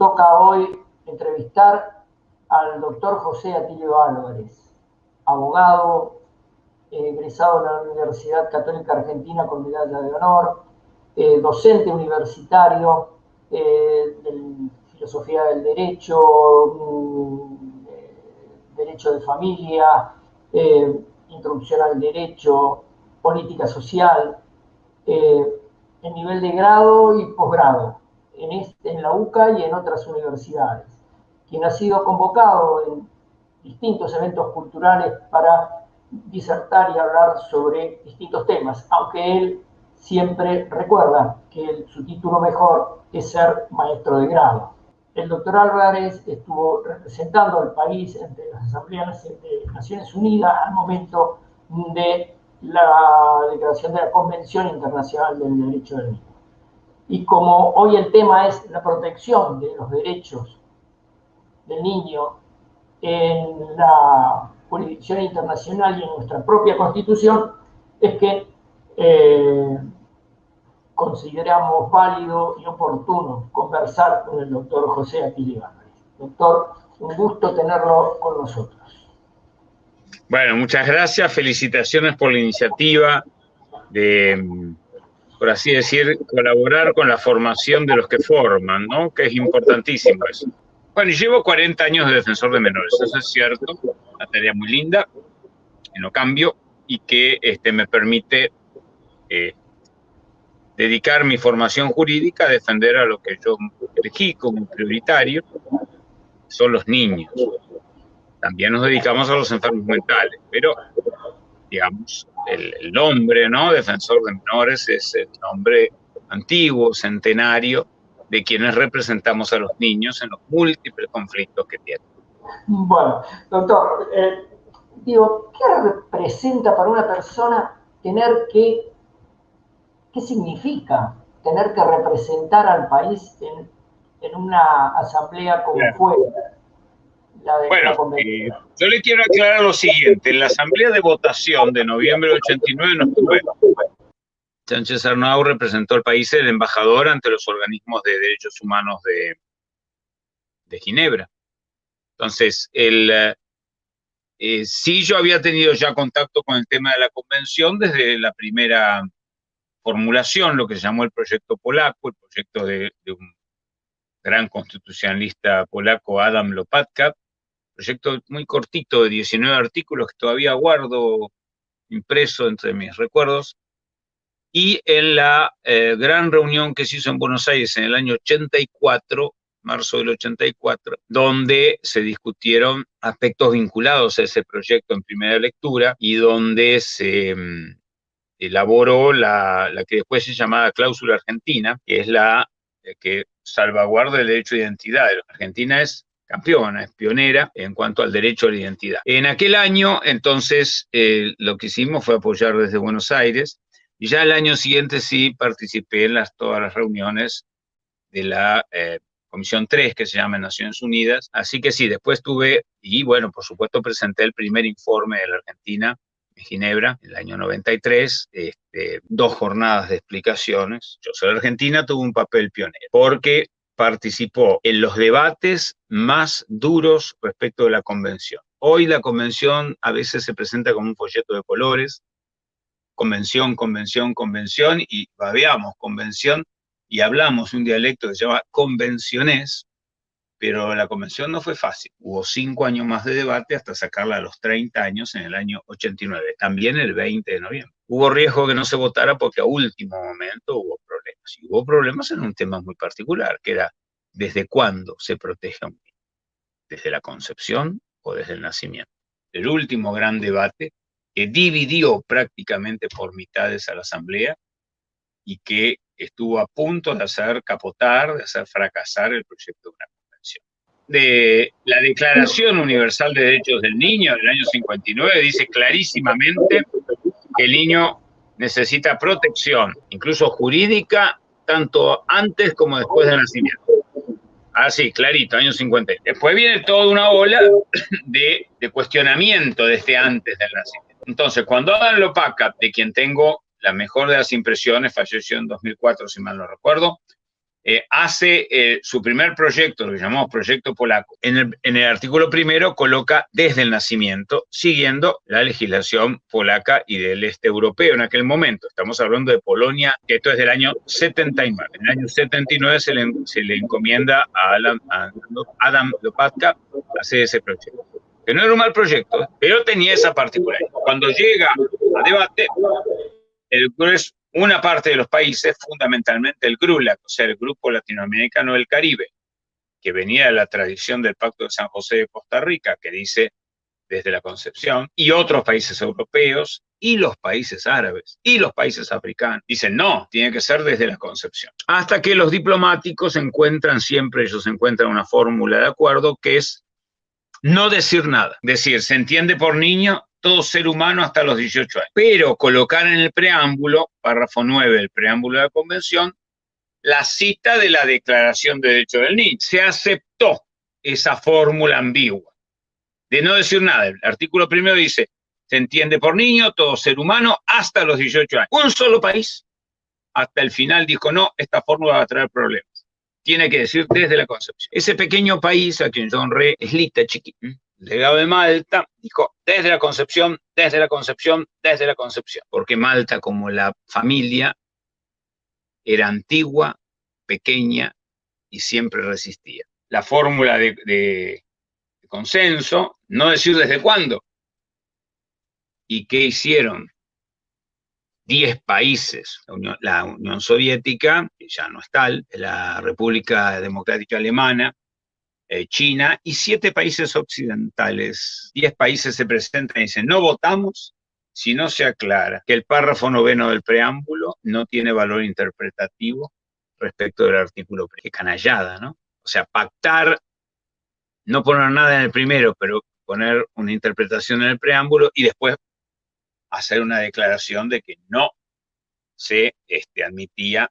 toca hoy entrevistar al doctor José Atilio Álvarez, abogado, egresado de la Universidad Católica Argentina con medalla de honor, docente universitario de filosofía del derecho, derecho de familia, introducción al derecho, política social, en nivel de grado y posgrado, en la UCA y en otras universidades, quien ha sido convocado en distintos eventos culturales para disertar y hablar sobre distintos temas, aunque él siempre recuerda que su título mejor es ser maestro de grado. El doctor Álvarez estuvo representando al país ante las asambleas de Naciones Unidas al momento de la declaración de la Convención Internacional del Derecho del Niño. Y como hoy el tema es la protección de los derechos del niño en la jurisdicción internacional y en nuestra propia Constitución, es que consideramos válido y oportuno conversar con el doctor José Atilio Álvarez. Doctor, un gusto tenerlo con nosotros. Bueno, muchas gracias, felicitaciones por la iniciativa de, por así decir, colaborar con la formación de los que forman, ¿no? Que es importantísimo eso. Bueno, llevo 40 años de defensor de menores, eso es cierto, una tarea muy linda, que no cambio y que me permite dedicar mi formación jurídica a defender a lo que yo elegí como prioritario, son los niños. También nos dedicamos a los enfermos mentales, pero, digamos, el nombre, ¿no? Defensor de menores es el nombre antiguo, centenario, de quienes representamos a los niños en los múltiples conflictos que tienen. Bueno, doctor, digo, ¿qué representa para una persona tener que, qué significa tener que representar al país en una asamblea como fue la de la Convención? Yo le quiero aclarar lo siguiente. En la asamblea de votación de noviembre del 89 no estuve. Sánchez Arnau representó al país el embajador ante los organismos de derechos humanos de Ginebra. Entonces, sí, yo había tenido ya contacto con el tema de la convención desde la primera formulación, lo que se llamó el proyecto polaco, el proyecto de un gran constitucionalista polaco, Adam Lopatka, proyecto muy cortito de 19 artículos que todavía guardo impreso entre mis recuerdos, y en la gran reunión que se hizo en Buenos Aires en el año 84, marzo del 84, donde se discutieron aspectos vinculados a ese proyecto en primera lectura y donde se elaboró la que después se llamaba cláusula argentina, que es la que salvaguarda el derecho de identidad. Argentina es campeona, es pionera en cuanto al derecho a la identidad. En aquel año, entonces, lo que hicimos fue apoyar desde Buenos Aires, y ya el año siguiente sí participé en todas las reuniones de la Comisión 3, que se llama Naciones Unidas. Así que sí, después tuve, y bueno, por supuesto presenté el primer informe de la Argentina en Ginebra, en el año 93, 2 jornadas de explicaciones. Yo soy de Argentina, tuve un papel pionero, porque participó en los debates más duros respecto de la convención. Hoy la convención a veces se presenta como un folleto de colores, convención, convención, convención, y babeamos convención, y hablamos un dialecto que se llama convencionés, pero la convención no fue fácil. Hubo 5 años más de debate hasta sacarla a los 30 años en el año 89, también el 20 de noviembre. Hubo riesgo que no se votara porque a último momento hubo problemas. Y hubo problemas en un tema muy particular, que era ¿desde cuándo se protege a un niño? ¿Desde la concepción o desde el nacimiento? El último gran debate que dividió prácticamente por mitades a la Asamblea y que estuvo a punto de hacer capotar, de hacer fracasar el proyecto de una convención. De la Declaración Universal de Derechos del Niño del año 59 dice clarísimamente que el niño necesita protección, incluso jurídica, tanto antes como después del nacimiento. Así, clarito, año 50. Después viene toda una ola de cuestionamiento de antes del nacimiento. Entonces, cuando Adam Lopatka, de quien tengo la mejor de las impresiones, falleció en 2004, si mal no recuerdo, hace su primer proyecto, lo que llamamos proyecto polaco. En el artículo primero coloca desde el nacimiento, siguiendo la legislación polaca y del este europeo en aquel momento. Estamos hablando de Polonia, que esto es del año 79. En el año 79 se le encomienda a Adam Lopatka hacer ese proyecto. Que no era un mal proyecto, pero tenía esa particularidad. Cuando llega a debate, una parte de los países, fundamentalmente el GRULAC, o sea, el Grupo Latinoamericano del Caribe, que venía de la tradición del Pacto de San José de Costa Rica, que dice desde la concepción, y otros países europeos, y los países árabes, y los países africanos, dicen no, tiene que ser desde la concepción. Hasta que los diplomáticos siempre ellos encuentran una fórmula de acuerdo, que es no decir nada. Decir, se entiende por niño todo ser humano hasta los 18 años. Pero colocar en el preámbulo, párrafo 9 del preámbulo de la Convención, la cita de la Declaración de Derechos del Niño. Se aceptó esa fórmula ambigua de no decir nada. El artículo primero dice, se entiende por niño todo ser humano hasta los 18 años. Un solo país, hasta el final, dijo, no, esta fórmula va a traer problemas. Tiene que decir desde la concepción. Ese pequeño país, a quien yo honré, Slita chiquito, delegado de Malta, dijo desde la concepción, desde la concepción, desde la concepción. Porque Malta, como la familia, era antigua, pequeña y siempre resistía. La fórmula de consenso, no decir desde cuándo. ¿Y qué hicieron? 10 países, la Unión Soviética, que ya no es tal, la República Democrática Alemana, China y 7 países occidentales. 10 países se presentan y dicen, no votamos si no se aclara que el párrafo 9 del preámbulo no tiene valor interpretativo respecto del artículo. Qué canallada, ¿no? O sea, pactar, no poner nada en el primero, pero poner una interpretación en el preámbulo y después hacer una declaración de que no se admitía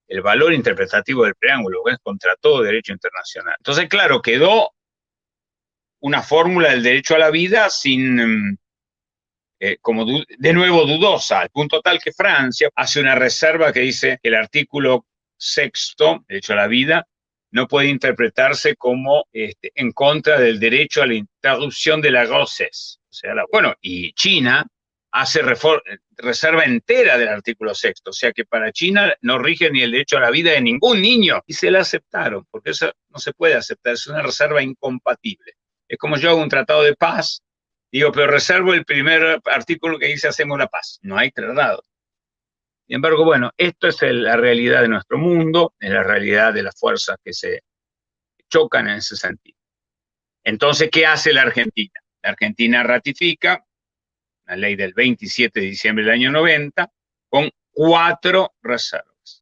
el valor interpretativo del preámbulo, que es contra todo derecho internacional. Entonces, claro, quedó una fórmula del derecho a la vida sin, como de nuevo dudosa, al punto tal que Francia hace una reserva que dice que el artículo 6º, derecho a la vida, no puede interpretarse como en contra del derecho a la interrupción de la grossesse. O sea, bueno, y China hace reserva entera del artículo 6º, o sea que para China no rige ni el derecho a la vida de ningún niño, y se la aceptaron, porque eso no se puede aceptar, es una reserva incompatible. Es como yo hago un tratado de paz, digo, pero reservo el primer artículo que dice hacemos la paz, no hay tratado. Sin embargo, bueno, esto es la realidad de nuestro mundo, es la realidad de las fuerzas que se chocan en ese sentido. Entonces, ¿qué hace la Argentina? La Argentina ratifica la ley del 27 de diciembre del año 90, con 4 reservas.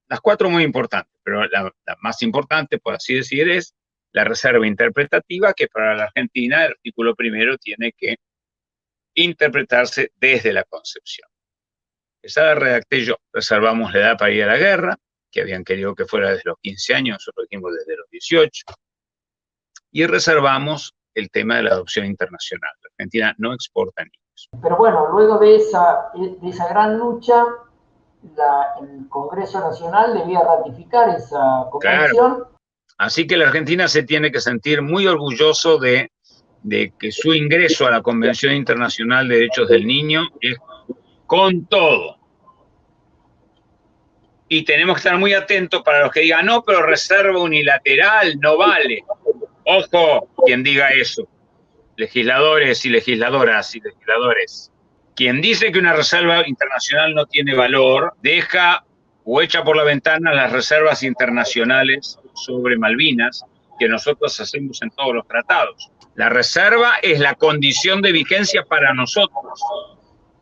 Las 4 muy importantes, pero la más importante, por así decir, es la reserva interpretativa, que para la Argentina el artículo primero tiene que interpretarse desde la concepción. Esa la redacté yo. Reservamos la edad para ir a la guerra, que habían querido que fuera desde los 15 años, nosotros dijimos desde los 18. Y reservamos el tema de la adopción internacional. La Argentina no exporta niños. Pero bueno, luego de esa gran lucha, el Congreso Nacional debía ratificar esa convención. Claro. Así que la Argentina se tiene que sentir muy orgulloso de que su ingreso a la Convención Internacional de Derechos del Niño es con todo. Y tenemos que estar muy atentos para los que digan, no, pero reserva unilateral no vale. Ojo, quien diga eso. Legisladores y legisladoras y legisladores. Quien dice que una reserva internacional no tiene valor, deja o echa por la ventana las reservas internacionales sobre Malvinas que nosotros hacemos en todos los tratados. La reserva es la condición de vigencia para nosotros.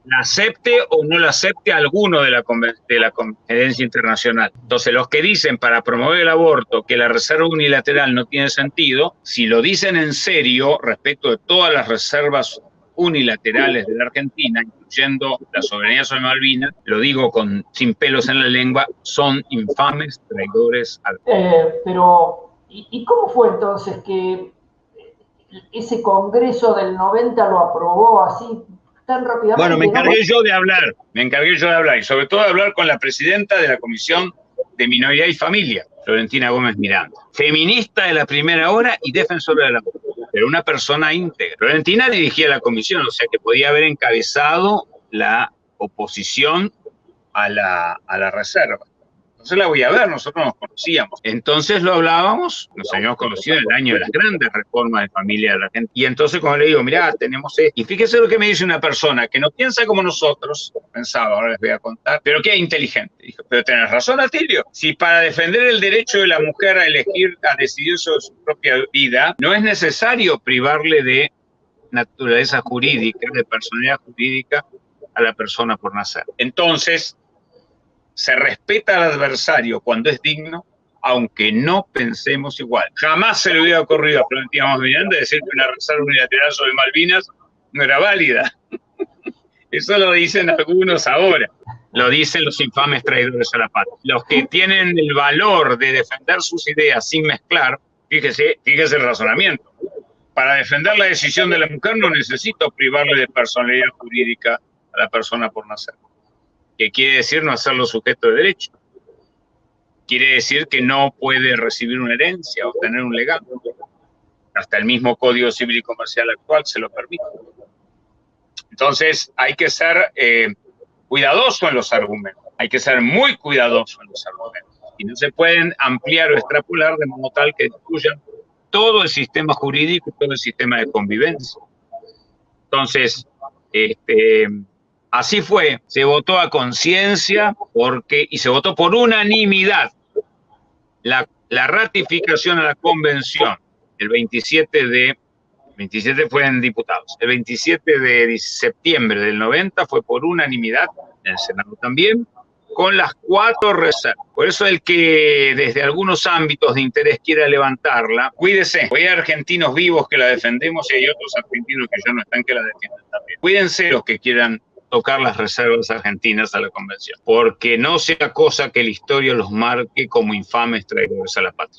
La acepte o no la acepte alguno de la Conferencia Internacional. Entonces, los que dicen para promover el aborto que la reserva unilateral no tiene sentido, si lo dicen en serio respecto de todas las reservas unilaterales de la Argentina, incluyendo la soberanía sobre Malvinas, lo digo sin pelos en la lengua, son infames traidores al... Pero, ¿y cómo fue entonces que ese Congreso del 90 lo aprobó así tan rápidamente? Bueno, me encargué yo de hablar, y sobre todo de hablar con la presidenta de la Comisión de Minoría y Familia, Florentina Gómez Miranda. Feminista de la primera hora y defensora de la mujer, pero una persona íntegra. Florentina dirigía la comisión, o sea que podía haber encabezado la oposición a la reserva. Entonces la voy a ver, nosotros nos conocíamos. Entonces lo hablábamos, nos habíamos conocido en el año de las grandes reformas de familia de la gente. Y entonces cuando le digo, mirá, tenemos esto. Y fíjese lo que me dice una persona que no piensa como nosotros, pensaba, ahora les voy a contar, pero que es inteligente. Dijo, pero tenés razón, Atilio. Si para defender el derecho de la mujer a elegir, a decidir sobre su propia vida, no es necesario privarle de naturaleza jurídica, de personalidad jurídica a la persona por nacer. Entonces, se respeta al adversario cuando es digno, aunque no pensemos igual. Jamás se le hubiera ocurrido a Florentina Gómez Miranda decir que una reserva unilateral sobre Malvinas no era válida. Eso lo dicen algunos ahora. Lo dicen los infames traidores a la patria. Los que tienen el valor de defender sus ideas sin mezclar, fíjese el razonamiento. Para defender la decisión de la mujer no necesito privarle de personalidad jurídica a la persona por nacer. Que quiere decir no hacerlo sujeto de derecho. Quiere decir que no puede recibir una herencia o tener un legado. Hasta el mismo Código Civil y Comercial actual se lo permite. Entonces hay que ser cuidadoso en los argumentos. Hay que ser muy cuidadoso en los argumentos. Y no se pueden ampliar o extrapolar de modo tal que destruyan todo el sistema jurídico y todo el sistema de convivencia. Entonces, así fue, se votó a conciencia y se votó por unanimidad la ratificación a la convención el 27 fue en diputados, el 27 de septiembre del 90 fue por unanimidad, en el Senado también, con las 4 reservas. Por eso el que desde algunos ámbitos de interés quiera levantarla, cuídese, hay argentinos vivos que la defendemos y hay otros argentinos que ya no están que la defienden también. Cuídense los que quieran tocar las reservas argentinas a la convención, porque no sea cosa que la historia los marque como infames traidores a la patria.